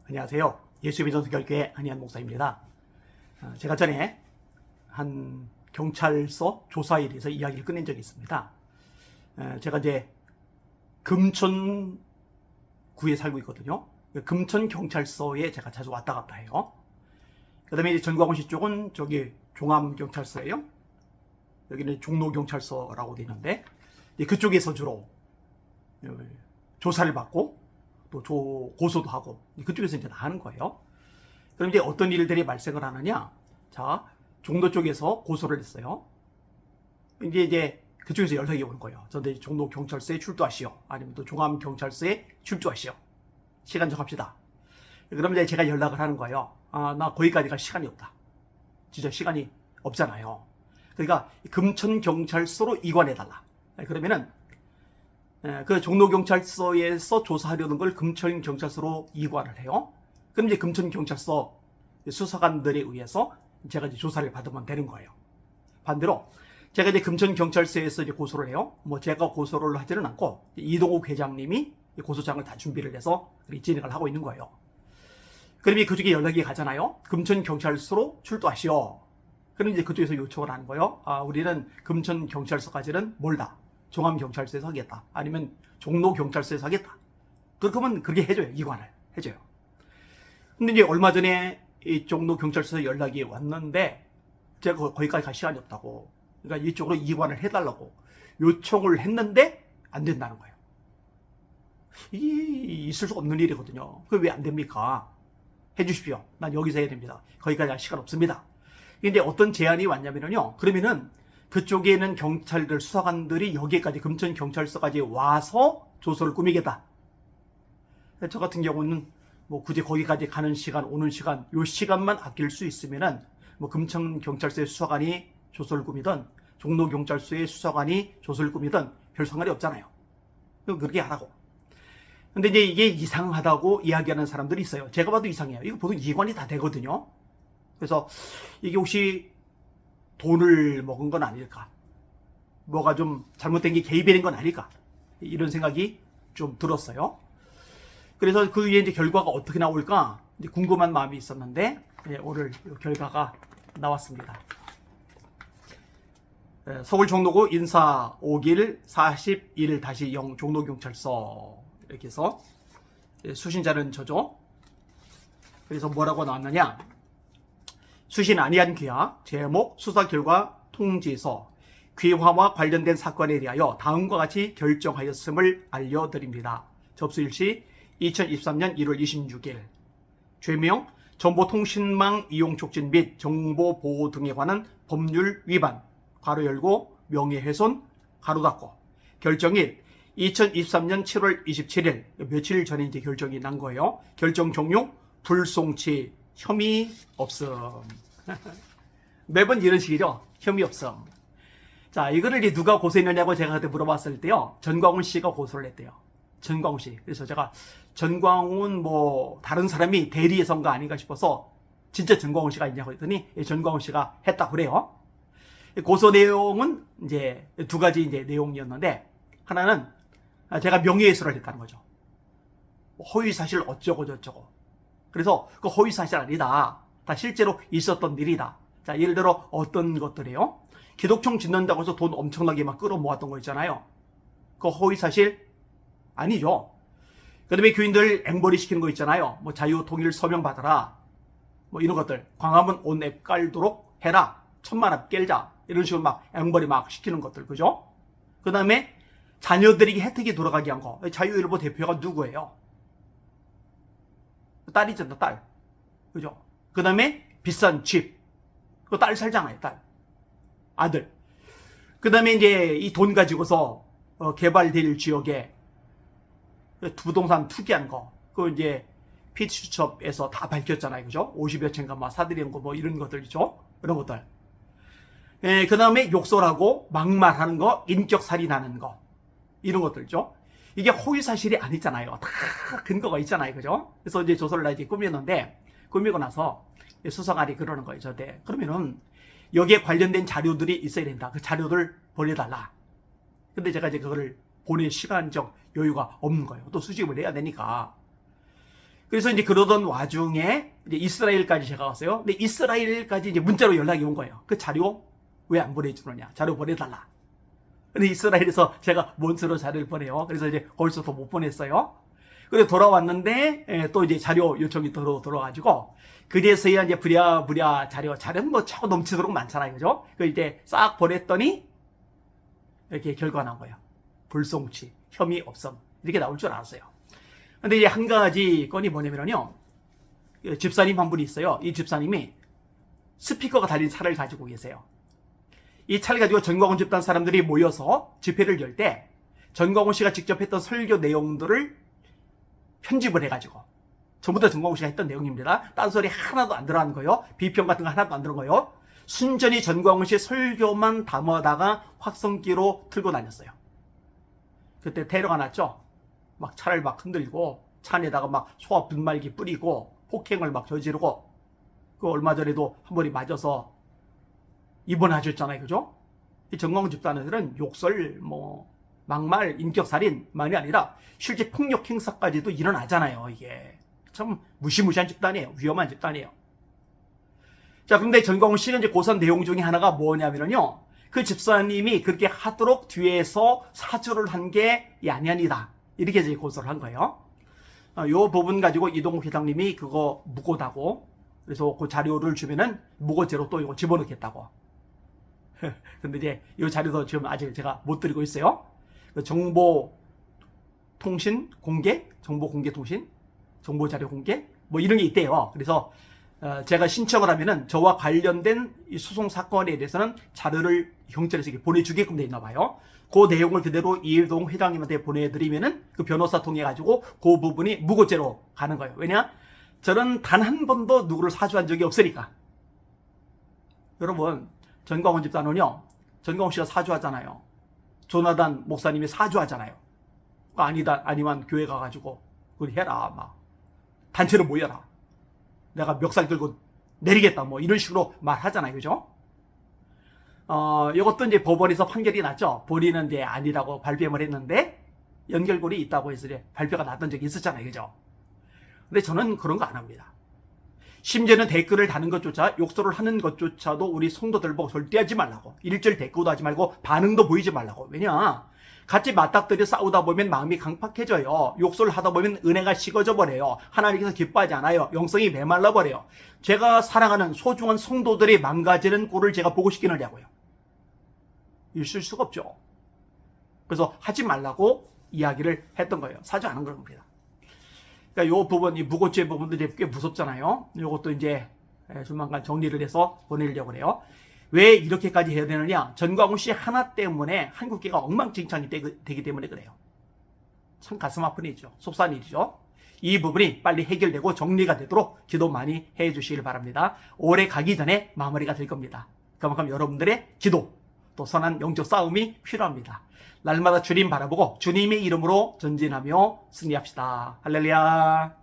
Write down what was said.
안녕하세요. 예수의 전수교회 안희한 목사입니다. 제가 전에 한 경찰서 조사에 대해서 이야기를 끝낸 적이 있습니다. 제가 이제 금천구에 살고 있거든요. 금천 경찰서에 제가 자주 왔다 갔다 해요. 그 다음에 이제 전광훈시 쪽은 저기 종암경찰서예요. 여기는 종로경찰서라고 되어 있는데, 그쪽에서 주로 조사를 받고 또 고소도 하고 그쪽에서 이제 나가는 거예요. 그럼 이제 어떤 일들이 발생을 하느냐? 자, 종로 쪽에서 고소를 했어요. 이제 그쪽에서 연락이 오는 거예요. 저한테 종로 경찰서에 출두하시오. 아니면 또 종암 경찰서에 출두하시오. 시간 좀 합시다. 그럼 이제 제가 연락을 하는 거예요. 나 거기까지 갈 시간이 없다. 진짜 시간이 없잖아요. 그러니까 금천 경찰서로 이관해달라. 그러면은 그 종로경찰서에서 조사하려는 걸 금천경찰서로 이관을 해요. 그럼 이제 금천경찰서 수사관들에 의해서 제가 이제 조사를 받으면 되는 거예요. 반대로 제가 이제 금천경찰서에서 이제 고소를 해요. 뭐 제가 고소를 하지는 않고 이동욱 회장님이 고소장을 다 준비를 해서 진행을 하고 있는 거예요. 그럼 그쪽에 연락이 가잖아요. 금천경찰서로 출두하시오. 그럼 이제 그쪽에서 요청을 하는 거예요. 우리는 금천경찰서까지는 멀다. 종암경찰서에서 하겠다. 아니면 종로경찰서에서 하겠다. 그러면 그렇게 해줘요. 이관을 해줘요. 근데 이제 얼마 전에 이 종로경찰서에서 연락이 왔는데 제가 거기까지 갈 시간이 없다고. 그러니까 이쪽으로 이관을 해달라고 요청을 했는데 안 된다는 거예요. 이게 있을 수 없는 일이거든요. 그게 왜 안 됩니까? 해주십시오. 난 여기서 해야 됩니다. 거기까지 갈 시간 없습니다. 근데 어떤 제안이 왔냐면요. 그러면은 그쪽에 있는 경찰들, 수사관들이 여기까지 금천경찰서까지 와서 조서를 꾸미겠다. 저 같은 경우는 뭐 굳이 거기까지 가는 시간, 오는 시간, 요 시간만 아낄 수 있으면은 뭐 금천경찰서의 수사관이 조서를 꾸미든 종로경찰서의 수사관이 조서를 꾸미든 별 상관이 없잖아요. 그렇게 하라고. 근데 이제 이게 이상하다고 이야기하는 사람들이 있어요. 제가 봐도 이상해요. 이거 보통 이관이 다 되거든요. 그래서 이게 혹시 돈을 먹은 건 아닐까? 뭐가 좀 잘못된 게 개입이 된 건 아닐까? 이런 생각이 좀 들었어요. 그래서 그 위에 이제 결과가 어떻게 나올까? 이제 궁금한 마음이 있었는데, 오늘 결과가 나왔습니다. 서울 종로구 인사 5길 41-0 종로경찰서 이렇게 해서 수신자는 저죠. 그래서 뭐라고 나왔느냐? 수신 안희한 귀하 제목 수사 결과 통지서 귀화와 관련된 사건에 대하여 다음과 같이 결정하였음을 알려드립니다. 접수일시 2023년 1월 26일. 죄명 정보통신망 이용 촉진 및 정보보호 등에 관한 법률 위반 괄호 열고 명예훼손 가로 닫고. 결정일 2023년 7월 27일 며칠 전에 이제 결정이 난 거예요. 결정 종료 불송치 혐의 없음. 매번 이런 식이죠. 혐의 없음. 자, 이거를 이제 누가 고소했느냐고 제가 그때 물어봤을 때요. 전광훈 씨가 고소를 했대요. 전광훈 씨. 그래서 제가 전광훈 뭐 다른 사람이 대리해서인가 아닌가 싶어서 진짜 전광훈 씨가 있냐고 했더니 전광훈 씨가 했다고 그래요. 고소 내용은 이제 두 가지 이제 내용이었는데, 하나는 제가 명예훼손을 했다는 거죠. 허위 사실 어쩌고 저쩌고. 그래서 그 허위 사실 아니다. 다 실제로 있었던 일이다. 자, 예를 들어 어떤 것들이에요? 기독청 짓는다고 해서 돈 엄청나게 막 끌어모았던 거 있잖아요. 그 허위 사실 아니죠. 그 다음에 교인들 앵벌이 시키는 거 있잖아요. 뭐 자유통일 서명 받아라. 뭐 이런 것들. 광화문 온 앱 깔도록 해라. 1000만 원 깨자. 이런 식으로 막 앵벌이 막 시키는 것들. 그죠? 그 다음에 자녀들에게 혜택이 돌아가게 한 거. 자유일보 대표가 누구예요? 딸이잖아, 딸. 그죠? 그 다음에 비싼 집. 그 딸 살잖아요, 딸. 아들. 그 다음에 이제 이 돈 가지고서 개발될 지역에 부동산 투기한 거. 그 이제 피치수첩에서 다 밝혔잖아요, 그죠? 50여 채인가 막 사들인 거 뭐 이런 것들이죠. 이런 것들. 그 다음에 욕설하고 막말하는 거, 인격살인하는 거. 이런 것들이죠. 이게 허위사실이 아니잖아요. 다 근거가 있잖아요. 그죠? 그래서 이제 조서를 이제 꾸몄는데, 꾸미고 나서 수사관이 그러는 거예요. 저한테. 그러면은 여기에 관련된 자료들이 있어야 된다. 그 자료들 보내달라. 근데 제가 이제 그거를 보낼 시간적 여유가 없는 거예요. 또 수집을 해야 되니까. 그래서 이제 그러던 와중에 이제 이스라엘까지 제가 갔어요. 근데 이스라엘까지 이제 문자로 연락이 온 거예요. 그 자료 왜 안 보내주느냐? 자료 보내달라. 근데 이스라엘에서 제가 뭔 수로 자료를 보내요. 그래서 이제 거기서 더 못 보냈어요. 그래서 돌아왔는데 또 이제 자료 요청이 들어가지고 그제서야 이제 부랴부랴 자료는 뭐 차고 넘치도록 많잖아요, 그죠? 그 이제 싹 보냈더니 이렇게 결과가 나온 거예요. 불송치, 혐의 없음 이렇게 나올 줄 알았어요. 근데 이제 한 가지 건이 뭐냐면요, 집사님 한 분이 있어요. 이 집사님이 스피커가 달린 차를 가지고 계세요. 이 차를 가지고 전광훈 집단 사람들이 모여서 집회를 열 때 전광훈 씨가 직접 했던 설교 내용들을 편집을 해가지고 전부 다 전광훈 씨가 했던 내용입니다. 딴소리 하나도 안 들어간 거예요. 비평 같은 거 하나도 안 들어간 거예요. 순전히 전광훈 씨의 설교만 담아다가 확성기로 틀고 다녔어요. 그때 테러가 났죠. 막 차를 막 흔들고 차 안에다가 막 소화 분말기 뿌리고 폭행을 막 저지르고, 그 얼마 전에도 한 번이 맞아서 입원하셨잖아요, 그죠? 이 전광훈 집단들은 욕설, 뭐 막말, 인격살인만이 아니라 실제 폭력 행사까지도 일어나잖아요. 이게 참 무시무시한 집단이에요. 위험한 집단이에요. 자, 그런데 전광훈 씨는 이제 고소한 내용 중에 하나가 뭐냐면요, 그 집사님이 그렇게 하도록 뒤에서 사주를 한 게 야년이다, 이렇게 이제 고소를 한 거예요. 요 부분 가지고 이동욱 회장님이 그거 무고다고, 그래서 그 자료를 주면은 무고죄로 또 이거 집어넣겠다고. 근데 이제 이 자료도 지금 아직 제가 못 드리고 있어요. 정보통신 공개, 정보공개통신, 정보자료 공개, 뭐 이런 게 있대요. 그래서 제가 신청을 하면은 저와 관련된 이 소송 사건에 대해서는 자료를 경찰에서 이렇게 보내주게끔 돼 있나 봐요. 그 내용을 그대로 이동 회장님한테 보내드리면은 그 변호사 통해 가지고 그 부분이 무고죄로 가는 거예요. 왜냐? 저는 단 한 번도 누구를 사주한 적이 없으니까. 여러분, 전광훈 집단은요, 전광훈 씨가 사주하잖아요. 조나단 목사님이 사주하잖아요. 아니면 교회 가가지고 그걸 해라, 막 단체로 모여라, 내가 멱살 들고 내리겠다, 뭐 이런 식으로 말하잖아요, 그죠? 이것도 이제 법원에서 판결이 났죠. 본인은 이제 아니라고 발뺌을 했는데 연결고리 있다고 해서 이제 발표가 났던 적이 있었잖아요, 그죠? 근데 저는 그런 거 안 합니다. 심지어는 댓글을 다는 것조차, 욕설을 하는 것조차도 우리 성도들 보고 절대 하지 말라고, 일절 댓글도 하지 말고 반응도 보이지 말라고. 왜냐? 같이 맞닥뜨려 싸우다 보면 마음이 강팍해져요. 욕설을 하다 보면 은혜가 식어져 버려요. 하나님께서 기뻐하지 않아요. 영성이 메말라 버려요. 제가 사랑하는 소중한 성도들이 망가지는 꼴을 제가 보고 싶겠느냐고요. 있을 수가 없죠. 그래서 하지 말라고 이야기를 했던 거예요. 사주하는 겁니다. 그러니까 요 부분, 이 무고죄 부분도 이제 꽤 무섭잖아요. 요것도 이제 조만간 정리를 해서 보내려고 그래요. 왜 이렇게까지 해야 되느냐? 전광훈 씨 하나 때문에 한국계가 엉망진창이 되기 때문에 그래요. 참 가슴 아픈 일이죠. 속상한 일이죠. 이 부분이 빨리 해결되고 정리가 되도록 기도 많이 해 주시길 바랍니다. 올해 가기 전에 마무리가 될 겁니다. 그만큼 여러분들의 기도, 또 선한 영적 싸움이 필요합니다. 날마다 주님 바라보고 주님의 이름으로 전진하며 승리합시다. 할렐루야.